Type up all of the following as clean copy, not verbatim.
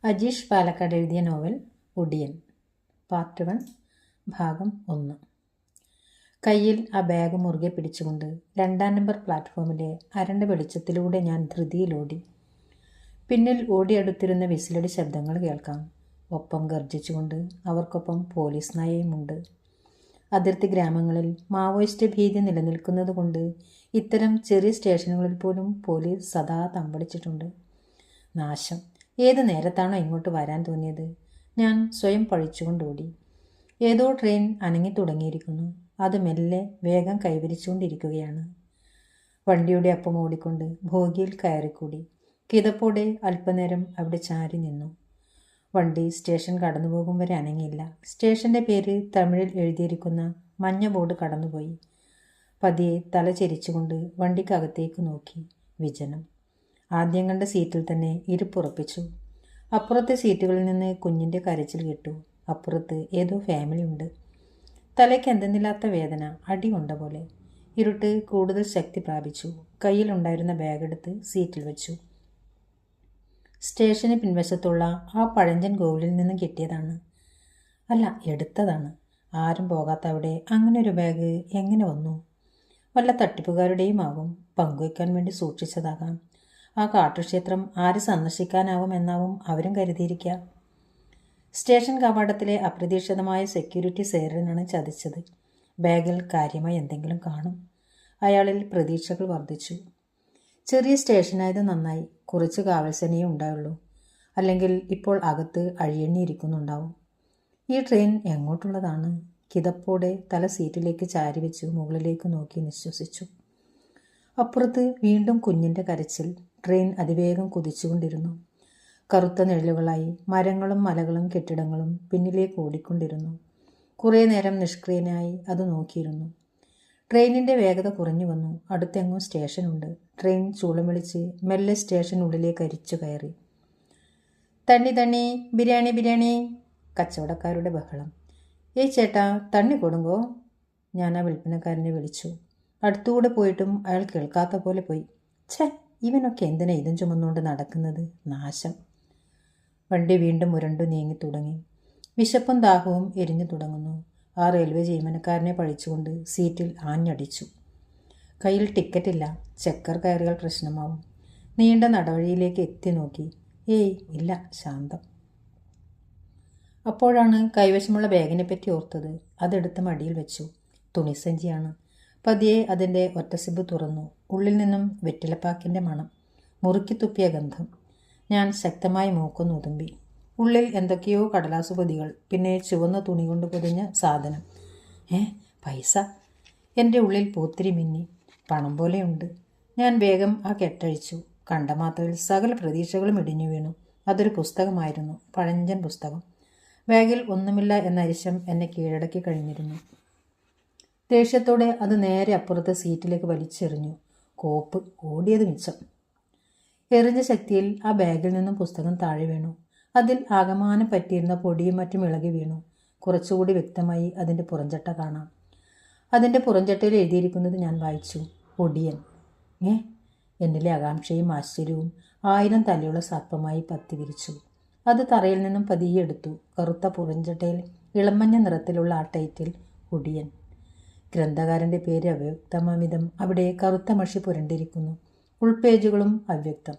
അജീഷ് പാലക്കാട് എഴുതിയ നോവൽ ഒടിയൻ പാർട്ട് 1 ഭാഗം 1. കയ്യിൽ ആ ബാഗ് മുറുകെ പിടിച്ചുകൊണ്ട് 2-ാം നമ്പർ പ്ലാറ്റ്ഫോമിലെ അരണ്ട വെളിച്ചത്തിലൂടെ ഞാൻ ധൃതിയിലോടി. പിന്നിൽ ഓടിയടുത്തിരുന്ന വിസിലടി ശബ്ദങ്ങൾ കേൾക്കാം. ഒപ്പം ഗർജിച്ചുകൊണ്ട് അവർക്കൊപ്പം പോലീസ് നായയുമുണ്ട്. അതിർത്തി ഗ്രാമങ്ങളിൽ മാവോയിസ്റ്റ് ഭീതി നിലനിൽക്കുന്നത് കൊണ്ട് ഇത്തരം ചെറിയ സ്റ്റേഷനുകളിൽ പോലും പോലീസ് സദാ തമ്പടിച്ചിട്ടുണ്ട്. നാശം! ഏത് നേരത്താണോ ഇങ്ങോട്ട് വരാൻ തോന്നിയത്? ഞാൻ സ്വയം പഴിച്ചുകൊണ്ടോടി. ഏതോ ട്രെയിൻ അനങ്ങി തുടങ്ങിയിരിക്കുന്നു. അത് മെല്ലെ വേഗം കൈവരിച്ചുകൊണ്ടിരിക്കുകയാണ്. വണ്ടിയുടെ അപ്പം ഓടിക്കൊണ്ട് ഭോഗിയിൽ കയറിക്കൂടി. കിതപ്പോടെ അല്പനേരം അവിടെ ചാരി നിന്നു. വണ്ടി സ്റ്റേഷൻ കടന്നുപോകും വരെ അനങ്ങിയില്ല. സ്റ്റേഷൻ്റെ പേര് തമിഴിൽ എഴുതിയിരിക്കുന്ന മഞ്ഞ ബോർഡ് കടന്നുപോയി. പതിയെ തല ചെരിച്ചുകൊണ്ട് വണ്ടിക്കകത്തേക്ക് നോക്കി. വിജനം. ആദ്യം കണ്ട സീറ്റിൽ തന്നെ ഇരിപ്പുറപ്പിച്ചു. അപ്പുറത്തെ സീറ്റുകളിൽ നിന്ന് കുഞ്ഞിൻ്റെ കരച്ചിൽ കേട്ടു. അപ്പുറത്ത് ഏതോ ഫാമിലി ഉണ്ട്. തലയ്ക്ക് എന്തെന്നില്ലാത്ത വേദന, അടി കൊണ്ട പോലെ. ഇരുട്ട് കൂടുതൽ ശക്തി പ്രാപിച്ചു. കയ്യിലുണ്ടായിരുന്ന ബാഗെടുത്ത് സീറ്റിൽ വെച്ചു. സ്റ്റേഷന് പിൻവശത്തുള്ള ആ പഴഞ്ചൻ കോവിലിൽ നിന്നും കിട്ടിയതാണ്. അല്ല, എടുത്തതാണ്. ആരും പോകാത്ത അവിടെ അങ്ങനെ ഒരു ബാഗ് എങ്ങനെ വന്നു? വല്ല തട്ടിപ്പുകാരുടെയും ആകും. പങ്കുവയ്ക്കാൻ വേണ്ടി സൂക്ഷിച്ചതാകാം. ആ കാട്ടുക്ഷേത്രം ആര് സന്ദർശിക്കാനാവുമെന്നാവും അവരും കരുതിയിരിക്കുക. സ്റ്റേഷൻ കവാടത്തിലെ അപ്രതീക്ഷിതമായ സെക്യൂരിറ്റി സേവനാണ് ചതിച്ചത്. ബാഗിൽ കാര്യമായി എന്തെങ്കിലും കാണും. അയാളിൽ പ്രതീക്ഷകൾ വർദ്ധിച്ചു. ചെറിയ സ്റ്റേഷനായത് നന്നായി. കുറച്ച് കാവൽസേനയേ ഉണ്ടായുള്ളൂ. അല്ലെങ്കിൽ ഇപ്പോൾ അകത്ത് അഴിയണ്ണിയിരിക്കുന്നുണ്ടാവും. ഈ ട്രെയിൻ എങ്ങോട്ടുള്ളതാണ്? കിതപ്പോടെ തല സീറ്റിലേക്ക് ചാരി വെച്ച് മുകളിലേക്ക് നോക്കി നിശ്വസിച്ചു. അപ്പുറത്ത് വീണ്ടും കുഞ്ഞിൻ്റെ കരച്ചിൽ. ട്രെയിൻ അതിവേഗം കുതിച്ചുകൊണ്ടിരുന്നു. കറുത്ത നിഴലുകളായി മരങ്ങളും മലകളും കെട്ടിടങ്ങളും പിന്നിലേക്ക് ഓടിക്കൊണ്ടിരുന്നു. കുറേ നേരം നിഷ്ക്രിയനായി അത് നോക്കിയിരുന്നു. ട്രെയിനിൻ്റെ വേഗത കുറഞ്ഞു വന്നു. അടുത്തെങ്ങും സ്റ്റേഷനുണ്ട്. ട്രെയിൻ ചൂളം വിളിച്ച് മെല്ലെ സ്റ്റേഷനുള്ളിലേക്ക് അരിച്ചു കയറി. തണ്ണി തണ്ണി, ബിരിയാണി ബിരിയാണി! കച്ചവടക്കാരുടെ ബഹളം. ഏയ് ചേട്ടാ, തണ്ണി കൊടുങ്കോ! ഞാൻ ആ വിൽപ്പനക്കാരനെ വിളിച്ചു. അടുത്തുകൂടെ പോയിട്ടും അയാൾ കേൾക്കാത്ത പോലെ പോയി. ഛേ, ഇവനൊക്കെ എന്തിനാ ഇതും ചുമന്നുകൊണ്ട് നടക്കുന്നത്? നാശം! വണ്ടി വീണ്ടും മുരണ്ടു നീങ്ങി തുടങ്ങി. വിശപ്പും ദാഹവും എരിഞ്ഞു തുടങ്ങുന്നു. ആ റെയിൽവേ ജീവനക്കാരനെ പഴിച്ചുകൊണ്ട് സീറ്റിൽ ആഞ്ഞടിച്ചു. കയ്യിൽ ടിക്കറ്റില്ല. ചെക്കർ കയറിയാൽ പ്രശ്നമാവും. നീണ്ട നടവഴിയിലേക്ക് എത്തി നോക്കി. ഏയ് ഇല്ല, ശാന്തം. അപ്പോഴാണ് കൈവശമുള്ള ബാഗിനെ പറ്റി ഓർത്തത്. അതെടുത്ത് മടിയിൽ വെച്ചു. തുണിസഞ്ചിയാണ്. പതിയെ അതിൻ്റെ ഒറ്റസിബ് തുറന്നു. ഉള്ളിൽ നിന്നും വെറ്റിലപ്പാക്കിൻ്റെ മണം, മുറുക്കി തുപ്പിയ ഗന്ധം. ഞാൻ ശക്തമായി മൂക്കൊന്ന് ഉതുമ്പി. ഉള്ളിൽ എന്തൊക്കെയോ കടലാസു പൊതികൾ, പിന്നെ ചുവന്ന തുണി കൊണ്ട് പൊതിഞ്ഞ സാധനം. പൈസ! എൻ്റെ ഉള്ളിൽ പൂത്തിരി മിന്നി. പണം പോലെയുണ്ട്. ഞാൻ വേഗം ആ കെട്ടഴിച്ചു. കണ്ട മാത്രയിൽ സകല പ്രതീക്ഷകളും ഇടിഞ്ഞു വീണു. അതൊരു പുസ്തകമായിരുന്നു. പഴഞ്ചൻ പുസ്തകം. ബാഗിൽ ഒന്നുമില്ല എന്ന അരിശം എന്നെ കീഴടക്കി കഴിഞ്ഞിരുന്നു. ദേഷ്യത്തോടെ അത് നേരെ അപ്പുറത്തെ സീറ്റിലേക്ക് വലിച്ചെറിഞ്ഞു. കോപ്പ്! ഓടിയത് മിച്ചം. എറിഞ്ഞ ശക്തിയിൽ ആ ബാഗിൽ നിന്നും പുസ്തകം താഴെ വീണു. അതിൽ ആകമാനം പറ്റിയിരുന്ന പൊടിയും മറ്റും ഇളകി വീണു. കുറച്ചുകൂടി വ്യക്തമായി അതിൻ്റെ പുറംചട്ട കാണാം. അതിൻ്റെ പുറംചട്ടയിൽ എഴുതിയിരിക്കുന്നത് ഞാൻ വായിച്ചു. ഒടിയൻ. എന്നിലെ ആകാംക്ഷയും ആശ്ചര്യവും 1000 തലയുള്ള സർപ്പമായി പത്തി വിരിച്ചു. അത് തറയിൽ നിന്നും പതിയെ എടുത്തു. കറുത്ത പുറംചട്ടയിൽ ഇളമഞ്ഞ നിറത്തിലുള്ള ആ ടൈറ്റിൽ ഒടിയൻ. ഗ്രന്ഥകാരൻ്റെ പേര് അവ്യക്തമാമിതം അവിടെ കറുത്ത മഷി പുരണ്ടിരിക്കുന്നു. ഉൾപേജുകളും അവ്യക്തം.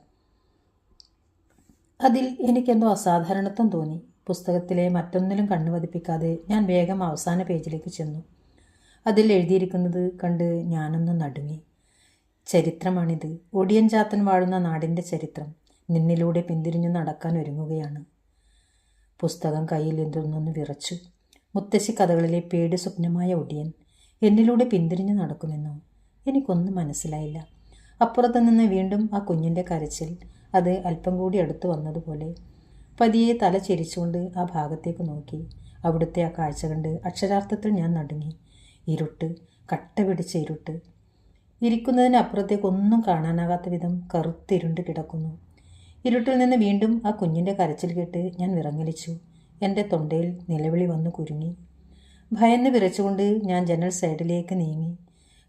അതിൽ എനിക്കെന്തോ അസാധാരണത്വം തോന്നി. പുസ്തകത്തിലെ മറ്റൊന്നിലും കണ്ണു പതിപ്പിക്കാതെ ഞാൻ വേഗം അവസാന പേജിലേക്ക് ചെന്നു. അതിൽ എഴുതിയിരിക്കുന്നത് കണ്ട് ഞാനൊന്ന് നടുങ്ങി. ചരിത്രമാണിത്. ഒടിയൻ ചാത്തൻ വാഴുന്ന നാടിൻ്റെ ചരിത്രം. നിന്നിലൂടെ പിന്തിരിഞ്ഞു നടക്കാൻ ഒരുങ്ങുകയാണ്. പുസ്തകം കയ്യിൽ എന്തൊന്നൊന്ന് വിറച്ചു. മുത്തശ്ശി കഥകളിലെ പേടി സ്വപ്നമായ ഒടിയൻ എന്നിലൂടെ പിന്തിരിഞ്ഞു നടക്കുമെന്നോ? എനിക്കൊന്നും മനസ്സിലായില്ല. അപ്പുറത്തു നിന്ന് വീണ്ടും ആ കുഞ്ഞിൻ്റെ കരച്ചിൽ. അത് അല്പം കൂടി അടുത്ത് വന്നതുപോലെ. പതിയെ തല ചെരിച്ചുകൊണ്ട് ആ ഭാഗത്തേക്ക് നോക്കി. അവിടുത്തെ ആ കാഴ്ച കണ്ട് അക്ഷരാർത്ഥത്തിൽ ഞാൻ നടുങ്ങി. ഇരുട്ട്, കട്ട പിടിച്ച ഇരുട്ട്. ഇരിക്കുന്നതിന് അപ്പുറത്തേക്ക് ഒന്നും കാണാനാകാത്ത വിധം കറുത്തിരുണ്ട് കിടക്കുന്നു. ഇരുട്ടിൽ നിന്ന് വീണ്ടും ആ കുഞ്ഞിൻ്റെ കരച്ചിൽ കേട്ട് ഞാൻ വിറങ്ങലിച്ചു. എൻ്റെ തൊണ്ടയിൽ നിലവിളി വന്നു കുരുങ്ങി. ഭയന്ന് വിറച്ചുകൊണ്ട് ഞാൻ ജനൽ സൈഡിലേക്ക് നീങ്ങി.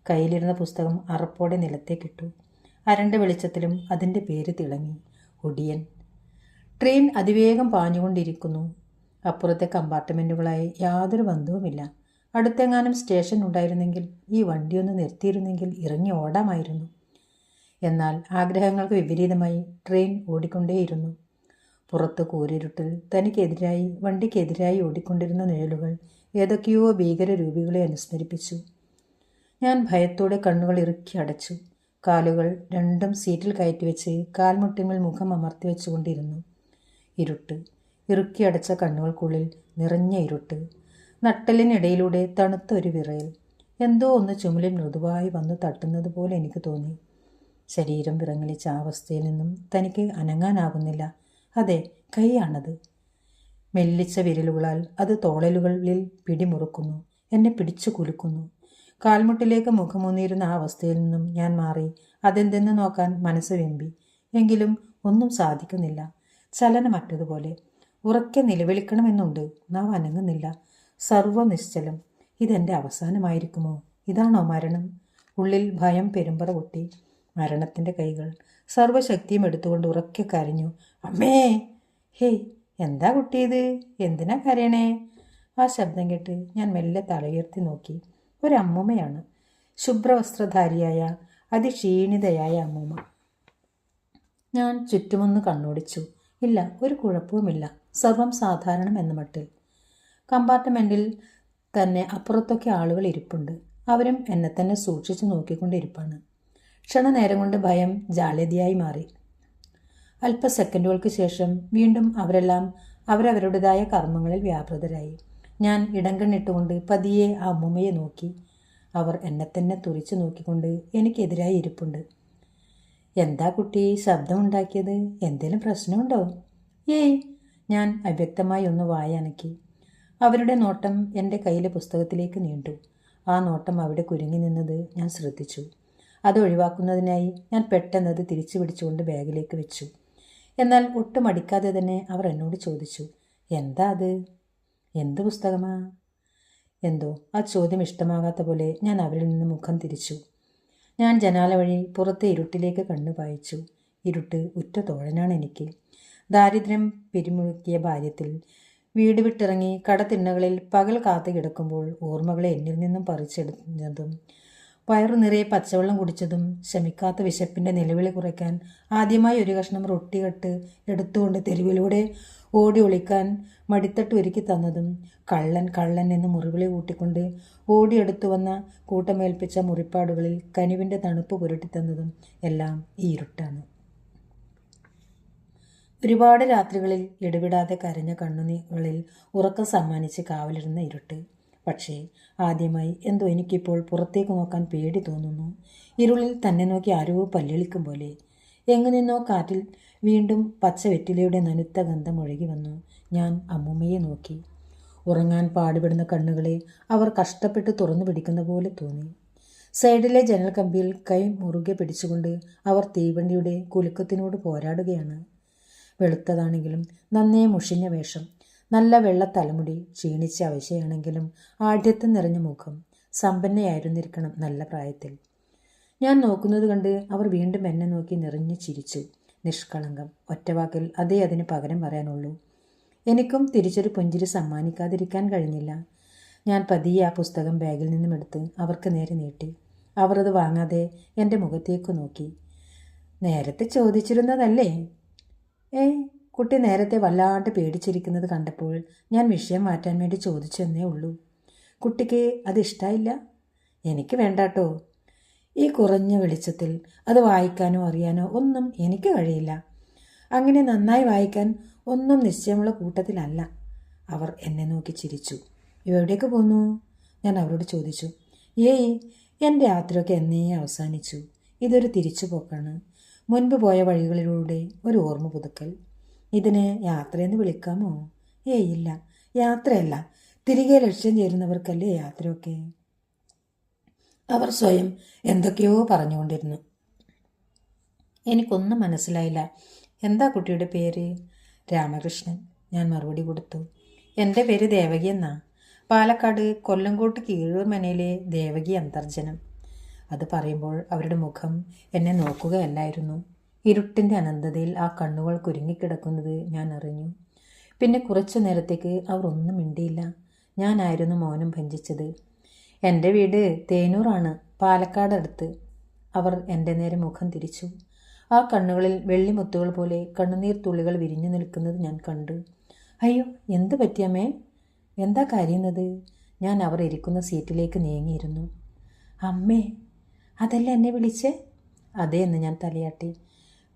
കയ്യിലിരുന്ന പുസ്തകം അറപ്പോടെ നിലത്തേക്കിട്ടു. അരണ്ട വെളിച്ചത്തിലും അതിൻ്റെ പേര് തിളങ്ങി. ഒടിയൻ. ട്രെയിൻ അതിവേഗം പാഞ്ഞുകൊണ്ടിരിക്കുന്നു. അപ്പുറത്തെ കമ്പാർട്ട്മെൻറ്റുകളായി യാതൊരു ബന്ധവുമില്ല. അടുത്തെങ്ങാനും സ്റ്റേഷൻ ഉണ്ടായിരുന്നെങ്കിൽ ഈ വണ്ടിയൊന്ന് നിർത്തിയിരുന്നെങ്കിൽ ഇറങ്ങി ഓടാമായിരുന്നു. എന്നാൽ ആഗ്രഹങ്ങൾക്ക് വിപരീതമായി ട്രെയിൻ ഓടിക്കൊണ്ടേയിരുന്നു. പുറത്ത് കൂരിരുട്ടിൽ തനിക്കെതിരായി വണ്ടിക്കെതിരായി ഓടിക്കൊണ്ടിരുന്ന നിഴലുകൾ ഏതൊക്കെയോ ഭീകരരൂപികളെ അനുസ്മരിപ്പിച്ചു. ഞാൻ ഭയത്തോടെ കണ്ണുകൾ ഇറുക്കി അടച്ചു. കാലുകൾ രണ്ടും സീറ്റിൽ കയറ്റിവെച്ച് കാൽമുട്ടിന്മേൽ മുഖം അമർത്തി വെച്ചുകൊണ്ടിരുന്നു. ഇരുട്ട്. ഇറുക്കി അടച്ച കണ്ണുകൾക്കുള്ളിൽ നിറഞ്ഞ ഇരുട്ട്. നട്ടലിനിടയിലൂടെ തണുത്ത ഒരു വിറയൽ. എന്തോ ഒന്ന് ചുമലിൽ മൃദുവായി വന്നു തട്ടുന്നത് പോലെ എനിക്ക് തോന്നി. ശരീരം വിറങ്ങലിച്ച ആ അവസ്ഥയിൽ നിന്നും തനിക്ക് അനങ്ങാനാകുന്നില്ല. അതെ, കൈയാണത്. മെല്ലിച്ച വിരലുകളാൽ അത് തോളലുകളിൽ പിടിമുറുക്കുന്നു, എന്നെ പിടിച്ചു കുലുക്കുന്നു. കാൽമുട്ടിലേക്ക് മുഖമൂന്നിയിരുന്ന ആ അവസ്ഥയിൽ നിന്നും ഞാൻ മാറി അതെന്തെന്ന് നോക്കാൻ മനസ്സ് വെമ്പി. എങ്കിലും ഒന്നും സാധിക്കുന്നില്ല. ചലനമറ്റതുപോലെ. ഉറക്കെ നിലവിളിക്കണമെന്നുണ്ട്, നാം അനങ്ങുന്നില്ല. സർവ്വം നിശ്ചലം. ഇതെൻ്റെ അവസാനമായിരിക്കുമോ? ഇതാണോ മരണം? ഉള്ളിൽ ഭയം പെരുമ്പറ പൊട്ടി. മരണത്തിൻ്റെ കൈകൾ. സർവ്വശക്തിയും എടുത്തുകൊണ്ട് ഉറക്കെ കരഞ്ഞു, അമ്മേ. ഹേയ്, എന്താ കുട്ടിയത്? എന്തിനാ കരയണേ? ആ ശബ്ദം കേട്ട് ഞാൻ മെല്ലെ തലയുയർത്തി നോക്കി. ഒരമ്മൂമ്മയാണ്. ശുഭ്രവസ്ത്രധാരിയായ അതിക്ഷീണിതയായ അമ്മൂമ്മ. ഞാൻ ചുറ്റുമൊന്ന് കണ്ണോടിച്ചു. ഇല്ല, ഒരു കുഴപ്പവുമില്ല. സർവം സാധാരണം എന്ന മട്ടിൽ. കമ്പാർട്ട്മെൻറ്റിൽ തന്നെ അപ്പുറത്തൊക്കെ ആളുകൾ ഇരിപ്പുണ്ട്. അവരും എന്നെ തന്നെ സൂക്ഷിച്ചു നോക്കിക്കൊണ്ടിരിപ്പാണ്. ക്ഷണനേരം കൊണ്ട് ഭയം ജാള്യതയായി മാറി. അല്പ സെക്കൻഡുകൾക്ക് ശേഷം വീണ്ടും അവരെല്ലാം അവരവരുടേതായ കർമ്മങ്ങളിൽ വ്യാപൃതരായി. ഞാൻ ഇടം കണ്ണിട്ടുകൊണ്ട് പതിയെ ആ അമ്മൂമ്മയെ നോക്കി. അവർ എന്നെ തന്നെ തുറിച്ചു നോക്കിക്കൊണ്ട് എനിക്കെതിരായി ഇരിപ്പുണ്ട്. എന്താ കുട്ടി ശബ്ദമുണ്ടാക്കിയത്? എന്തേലും പ്രശ്നമുണ്ടോ? ഏയ്. ഞാൻ അവ്യക്തമായി ഒന്ന് വായനക്കി. അവരുടെ നോട്ടം എൻ്റെ കയ്യിലെ പുസ്തകത്തിലേക്ക് നീണ്ടു. ആ നോട്ടം അവിടെ കുരുങ്ങി നിന്നത് ഞാൻ ശ്രദ്ധിച്ചു. അത് ഒഴിവാക്കുന്നതിനായി ഞാൻ പെട്ടെന്നത് തിരിച്ചു പിടിച്ചുകൊണ്ട് ബാഗിലേക്ക് വെച്ചു. എന്നാൽ ഒട്ടും അടിക്കാതെ തന്നെ അവർ എന്നോട് ചോദിച്ചു, എന്താ അത്? എന്ത് പുസ്തകമാ? എന്തോ ആ ചോദ്യം ഇഷ്ടമാകാത്ത പോലെ ഞാൻ അവരിൽ നിന്ന് മുഖം തിരിച്ചു. ഞാൻ ജനാല വഴി പുറത്തെ ഇരുട്ടിലേക്ക് കണ്ണു പായിച്ചു. ഇരുട്ട് ഉറ്റ തോഴനാണ് എനിക്ക്. ദാരിദ്ര്യം പിരിമുറുക്കിയ ബാല്യത്തിൽ വീട് വിട്ടിറങ്ങി കടത്തിണ്ണകളിൽ പകൽ കാത്തു കിടക്കുമ്പോൾ ഓർമ്മകളെ എന്നിൽ നിന്നും പറിച്ചെടുത്തതും വയറു നിറയെ പച്ചവെള്ളം കുടിച്ചതും ശമിക്കാത്ത വിശപ്പിൻ്റെ നിലവിളി കുറയ്ക്കാൻ ആദ്യമായി ഒരു കഷ്ണം റൊട്ടികട്ട് എടുത്തുകൊണ്ട് തെരുവിലൂടെ ഓടി ഒളിക്കാൻ മടിത്തട്ട് ഒരുക്കി തന്നതും കള്ളൻ കള്ളൻ എന്ന് മുറിവിളി കൂട്ടിക്കൊണ്ട് ഓടിയെടുത്തു വന്ന കൂട്ടമേൽപ്പിച്ച മുറിപ്പാടുകളിൽ കനിവിൻ്റെ തണുപ്പ് പുരട്ടിത്തന്നതും എല്ലാം ഈ ഇരുട്ടാണ്. ഒരുപാട് രാത്രികളിൽ ഇടവിടാതെ കരഞ്ഞ കണ്ണുനീകളിൽ ഉറക്കം സമ്മാനിച്ച് കാവലിരുന്ന ഇരുട്ട്. പക്ഷേ ആദ്യമായി എന്തോ എനിക്കിപ്പോൾ പുറത്തേക്ക് നോക്കാൻ പേടി തോന്നുന്നു. ഇരുളിൽ തന്നെ നോക്കി ആരോ പല്ലിളിക്കും പോലെ. എങ്ങു നിന്നോ കാറ്റിൽ വീണ്ടും പച്ച വെറ്റിലയുടെ നനുത്ത ഗന്ധം ഒഴുകി വന്നു. ഞാൻ അമ്മൂമ്മയെ നോക്കി. ഉറങ്ങാൻ പാടുപെടുന്ന കണ്ണുകളെ അവർ കഷ്ടപ്പെട്ട് തുറന്നു പിടിക്കുന്ന പോലെ തോന്നി. സൈഡിലെ ജനൽ കമ്പിയിൽ കൈ മുറുകെ പിടിച്ചുകൊണ്ട് അവർ തീവണ്ടിയുടെ കുലുക്കത്തിനോട് പോരാടുകയാണ്. വെളുത്തതാണെങ്കിലും നന്നേ മുഷിഞ്ഞ വേഷം, നല്ല വെള്ള തലമുടി, ക്ഷീണിച്ച അവശയാണെങ്കിലും ആഢ്യത്വം നിറഞ്ഞ മുഖം. സമ്പന്നയായിരുന്നിരിക്കണം നല്ല പ്രായത്തിൽ. ഞാൻ നോക്കുന്നത് കണ്ട് അവർ വീണ്ടും എന്നെ നോക്കി നിറഞ്ഞു ചിരിച്ചു. നിഷ്കളങ്കം. ഒറ്റവാക്കിൽ അതേ അതിന് പകരം പറയാനുള്ളൂ. എനിക്കും തിരിച്ചൊരു പുഞ്ചിരി സമ്മാനിക്കാതിരിക്കാൻ കഴിഞ്ഞില്ല. ഞാൻ പതിയെ ആ പുസ്തകം ബാഗിൽ നിന്നും എടുത്ത് അവർക്ക് നേരെ നീട്ടി. അവർ അത് വാങ്ങാതെ എൻ്റെ മുഖത്തേക്ക് നോക്കി. നേരത്തെ ചോദിച്ചിരുന്നതല്ലേ? കുട്ടി നേരത്തെ വല്ലാണ്ട് പേടിച്ചിരിക്കുന്നത് കണ്ടപ്പോൾ ഞാൻ വിഷയം മാറ്റാൻ വേണ്ടി ചോദിച്ചെന്നേ ഉള്ളൂ. കുട്ടിക്ക് അത് ഇഷ്ടമായില്ല? എനിക്ക് വേണ്ടാട്ടോ. ഈ കുറഞ്ഞ വെളിച്ചത്തിൽ അത് വായിക്കാനോ അറിയാനോ ഒന്നും എനിക്ക് കഴിയില്ല. അങ്ങനെ നന്നായി വായിക്കാൻ ഒന്നും നിശ്ചയമുള്ള കൂട്ടത്തിലല്ല. അവർ എന്നെ നോക്കി ചിരിച്ചു. എവിടേക്ക് പോന്നു? ഞാൻ അവരോട് ചോദിച്ചു. എൻ്റെ യാത്രയൊക്കെ എന്നേ അവസാനിച്ചു. ഇതൊരു തിരിച്ചുപോക്കാണ്. മുൻപ് പോയ വഴികളിലൂടെ ഒരു ഓർമ്മ പുതുക്കൽ. ഇതിന് യാത്രയെന്ന് വിളിക്കാമോ? ഇല്ല, യാത്രയല്ല. തിരികെ ലക്ഷ്യം ചേരുന്നവർക്കല്ലേ യാത്രയൊക്കെ. അവർ സ്വയം എന്തൊക്കെയോ പറഞ്ഞുകൊണ്ടിരുന്നു. എനിക്കൊന്നും മനസ്സിലായില്ല. എന്താ കുട്ടിയുടെ പേര്? രാമകൃഷ്ണൻ. ഞാൻ മറുപടി കൊടുത്തു. എൻ്റെ പേര് ദേവകി എന്നാ. പാലക്കാട് കൊല്ലങ്കോട്ട് കീഴൂർ മനയിലെ ദേവകി അന്തർജനം. അത് പറയുമ്പോൾ അവരുടെ മുഖം എന്നെ നോക്കുകയല്ലായിരുന്നു. ഇരുട്ടിൻ്റെ അനന്തതയിൽ ആ കണ്ണുകൾ കുരുങ്ങിക്കിടക്കുന്നത് ഞാൻ അറിഞ്ഞു. പിന്നെ കുറച്ചു നേരത്തേക്ക് അവർ ഒന്നും മിണ്ടിയില്ല. ഞാനായിരുന്നു മൗനം ഭഞ്ജിച്ചത്. എൻ്റെ വീട് തേനൂറാണ്, പാലക്കാടടുത്ത്. അവർ എൻ്റെ നേരെ മുഖം തിരിച്ചു. ആ കണ്ണുകളിൽ വെള്ളിമുത്തുകൾ പോലെ കണ്ണുനീർ തുള്ളികൾ വിരിഞ്ഞു നിൽക്കുന്നത് ഞാൻ കണ്ടു. അയ്യോ, എന്ത് പറ്റിയമ്മേ? എന്താ കരയുന്നത്? ഞാൻ അവർ ഇരിക്കുന്ന സീറ്റിലേക്ക് നീങ്ങിയിരുന്നു. അമ്മേ, അതല്ല എന്നെ വിളിച്ചേ? അതേ എന്ന് ഞാൻ തലയാട്ടി.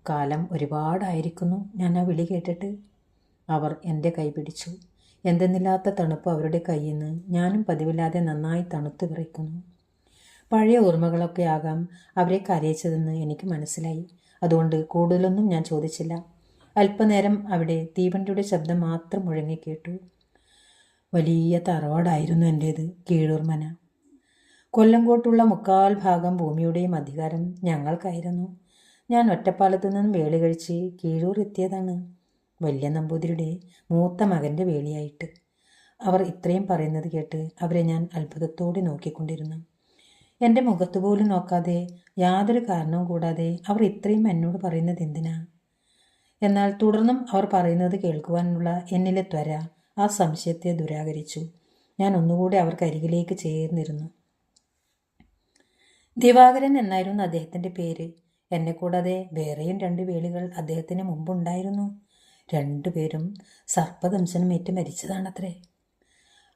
കാലം ഒരുപാടായിരിക്കുന്നു ഞാൻ ആ വിളി കേട്ടിട്ട്. അവർ എൻ്റെ കൈ പിടിച്ചു. എന്തെന്നില്ലാത്ത തണുപ്പ് അവരുടെ കയ്യിൽ നിന്ന്. ഞാനും പതിവില്ലാതെ നന്നായി തണുത്തു വിറയ്ക്കുന്നു. പഴയ ഓർമ്മകളൊക്കെ ആകാം അവരെ കരയിച്ചതെന്ന് എനിക്ക് മനസ്സിലായി. അതുകൊണ്ട് കൂടുതലൊന്നും ഞാൻ ചോദിച്ചില്ല. അല്പനേരം അവിടെ തീവണ്ടിയുടെ ശബ്ദം മാത്രം മുഴങ്ങിക്കേട്ടു. വലിയ തറവാടായിരുന്നു എൻ്റേത്, കീഴൂർ മന. കൊല്ലങ്കോട്ടുള്ള 3/4 ഭാഗം ഭൂമിയുടെയും അധികാരം ഞങ്ങൾക്കായിരുന്നു. ഞാൻ ഒറ്റപ്പാലത്തു നിന്നും വേളി കഴിച്ച് കീഴൂർ എത്തിയതാണ്, വലിയ നമ്പൂതിരിയുടെ മൂത്ത മകൻ്റെ വേളിയായിട്ട്. അവർ ഇത്രയും പറയുന്നത് കേട്ട് അവരെ ഞാൻ അത്ഭുതത്തോടെ നോക്കിക്കൊണ്ടിരുന്നു. എൻ്റെ മുഖത്തുപോലും നോക്കാതെ, യാതൊരു കാരണവും കൂടാതെ അവർ ഇത്രയും എന്നോട് പറയുന്നത് എന്തിനാ? എന്നാൽ തുടർന്നും അവർ പറയുന്നത് കേൾക്കുവാനുള്ള എന്നിലെ ത്വര ആ സംശയത്തെ ദുരാകരിച്ചു. ഞാൻ ഒന്നുകൂടി അവർക്കരികിലേക്ക് ചേർന്നിരുന്നു. ദിവാകരൻ എന്നായിരുന്നു അദ്ദേഹത്തിൻ്റെ പേര്. എന്നെ കൂടാതെ വേറെയും 2 വേളികൾ അദ്ദേഹത്തിന് മുമ്പുണ്ടായിരുന്നു. 2 പേരും സർപ്പദംശനം ഏറ്റ് മരിച്ചതാണത്രേ.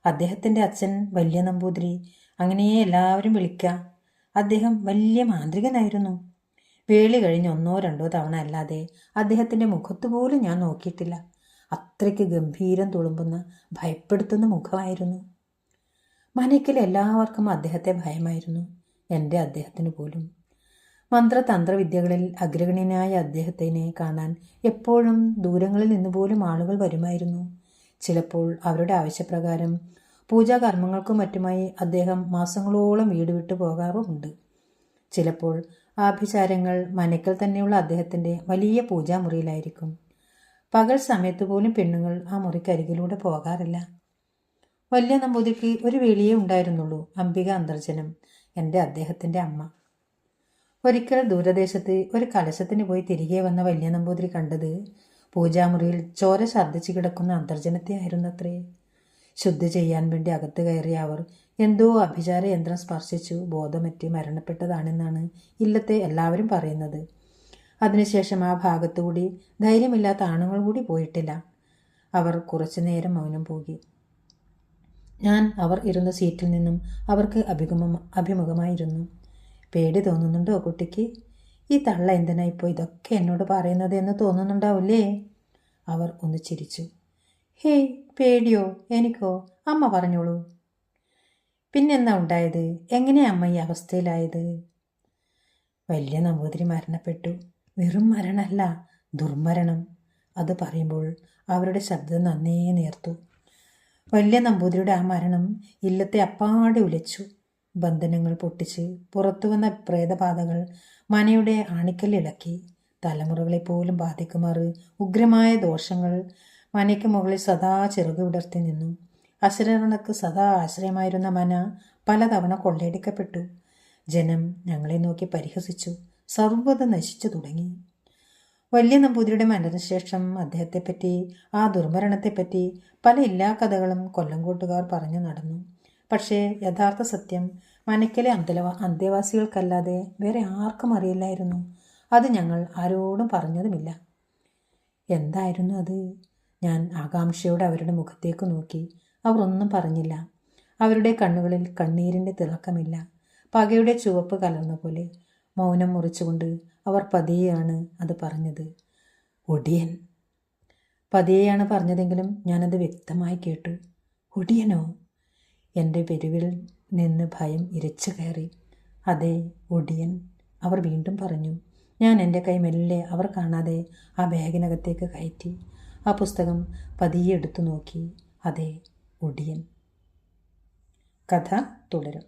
അദ്ദേഹത്തിൻ്റെ അച്ഛൻ വലിയ നമ്പൂതിരി, അങ്ങനെയേ എല്ലാവരും വിളിക്കാം. അദ്ദേഹം വലിയ മാന്ത്രികനായിരുന്നു. വേളി കഴിഞ്ഞ് 1 or 2 തവണ അല്ലാതെ അദ്ദേഹത്തിൻ്റെ മുഖത്തുപോലും ഞാൻ നോക്കിയിട്ടില്ല. അത്രയ്ക്ക് ഗംഭീരം തുളുമ്പുന്ന ഭയപ്പെടുത്തുന്ന മുഖമായിരുന്നു. മനയ്ക്കൽ എല്ലാവർക്കും അദ്ദേഹത്തെ ഭയമായിരുന്നു, എൻ്റെ അദ്ദേഹത്തിന് പോലും. മന്ത്രതന്ത്രവിദ്യകളിൽ അഗ്രഗണ്യനായ അദ്ദേഹത്തിനെ കാണാൻ എപ്പോഴും ദൂരങ്ങളിൽ നിന്ന് പോലും ആളുകൾ വരുമായിരുന്നു. ചിലപ്പോൾ അവരുടെ ആവശ്യപ്രകാരം പൂജാകർമ്മങ്ങൾക്കും മറ്റുമായി അദ്ദേഹം മാസങ്ങളോളം വീട് വിട്ടു പോകാറുമുണ്ട്. ചിലപ്പോൾ ആഭിചാരങ്ങൾ മനയ്ക്കൽ തന്നെയുള്ള അദ്ദേഹത്തിൻ്റെ വലിയ പൂജാമുറിയിലായിരിക്കും. പകൽ സമയത്ത് പോലും പെണ്ണുങ്ങൾ ആ മുറിക്കരികിലൂടെ പോകാറില്ല. വലിയ നമ്പൂതിരിക്ക് ഒരു വേളിയേ ഉണ്ടായിരുന്നുള്ളൂ, അംബിക അന്തർജനം, എൻ്റെ അദ്ദേഹത്തിൻ്റെ അമ്മ. ഒരിക്കൽ ദൂരദേശത്ത് ഒരു കലശത്തിന് പോയി തിരികെ വന്ന വലിയ നമ്പൂതിരി കണ്ടത് പൂജാമുറിയിൽ ചോര ഛർദ്ദിച്ച് കിടക്കുന്ന അന്തർജനത്തെ ആയിരുന്നത്രേ. ശുദ്ധി ചെയ്യാൻ വേണ്ടി അകത്ത് കയറിയ അവർ എന്തോ അഭിചാര യന്ത്രം സ്പർശിച്ചു ബോധമറ്റ് മരണപ്പെട്ടതാണെന്നാണ് ഇല്ലത്തെ എല്ലാവരും പറയുന്നത്. അതിനുശേഷം ആ ഭാഗത്തുകൂടി ധൈര്യമില്ലാത്ത ആണുങ്ങൾ കൂടി പോയിട്ടില്ല. അവർ കുറച്ചു നേരം മൗനം പോകി. ഞാൻ അവർ ഇരുന്ന സീറ്റിൽ നിന്നും അവർക്ക് അഭിമുഖമായിരുന്നു. പേടി തോന്നുന്നുണ്ടോ കുട്ടിക്ക്? ഈ തള്ള എന്തിനായിപ്പോൾ ഇതൊക്കെ എന്നോട് പറയുന്നത് എന്ന് തോന്നുന്നുണ്ടാവില്ലേ? അവർ ഒന്ന് ചിരിച്ചു. ഹേയ്, പേടിയോ? എനിക്കോ? അമ്മ പറഞ്ഞോളൂ. പിന്നെന്താ ഉണ്ടായത്? എങ്ങനെയാ അമ്മ ഈ അവസ്ഥയിലായത്? വലിയ നമ്പൂതിരി മരണപ്പെട്ടു. വെറും മരണമല്ല, ദുർമരണം. അത് പറയുമ്പോൾ അവരുടെ ശബ്ദം നന്നേ നേർത്തു. വലിയ നമ്പൂതിരിയുടെ ആ മരണം ഇല്ലത്തെ അപ്പാടെ ഉലച്ചു. ബന്ധനങ്ങൾ പൊട്ടിച്ച് പുറത്തു വന്ന പ്രേതബാധകൾ മനയുടെ ആണിക്കല്ലിളക്കി. തലമുറകളെപ്പോലും ബാധിക്കുമാറ് ഉഗ്രമായ ദോഷങ്ങൾ മനയ്ക്ക് മുകളിൽ സദാ ചിറകു വിടർത്തി നിന്നു. അശരണക്ക് സദാ ആശ്രയമായിരുന്ന മന പലതവണ കൊള്ളയടിക്കപ്പെട്ടു. ജനം ഞങ്ങളെ നോക്കി പരിഹസിച്ചു. സർവ്വത നശിച്ചു തുടങ്ങി. വലിയ നമ്പൂതിരിയുടെ മരണശേഷം അദ്ദേഹത്തെപ്പറ്റി, ആ ദുർമരണത്തെപ്പറ്റി പല ഇല്ലാ കഥകളും കൊല്ലങ്കോട്ടുകാർ പറഞ്ഞു നടന്നു. പക്ഷേ യഥാർത്ഥ സത്യം മനയ്ക്കലെ അന്തേവാസികൾക്കല്ലാതെ വേറെ ആർക്കും അറിയില്ലായിരുന്നു. അത് ഞങ്ങൾ ആരോടും പറഞ്ഞതുമില്ല. എന്തായിരുന്നു അത്? ഞാൻ ആകാംക്ഷയോടെ അവരുടെ മുഖത്തേക്ക് നോക്കി. അവർ ഒന്നും പറഞ്ഞില്ല. അവരുടെ കണ്ണുകളിൽ കണ്ണീരിൻ്റെ തിളക്കമില്ല, പകയുടെ ചുവപ്പ് കലർന്ന പോലെ. മൗനം മുറിച്ചുകൊണ്ട് അവർ പതിയെയാണ് അത് പറഞ്ഞത്. ഒടിയൻ. പതിയെയാണ് പറഞ്ഞതെങ്കിലും ഞാനത് വ്യക്തമായി കേട്ടു. ഒടിയനോ? എൻ്റെ പെരുവിൽ നിന്ന് ഭയം ഇരച്ചു കയറി. അതെ, ഒടിയൻ. അവർ വീണ്ടും പറഞ്ഞു. ഞാൻ എൻ്റെ കൈ മെല്ലെ അവർ കാണാതെ ആ ബാഗിനകത്തേക്ക് കയറ്റി. ആ പുസ്തകം പതിയെ എടുത്തു നോക്കി. അതെ, ഒടിയൻ. കഥ തുടരും.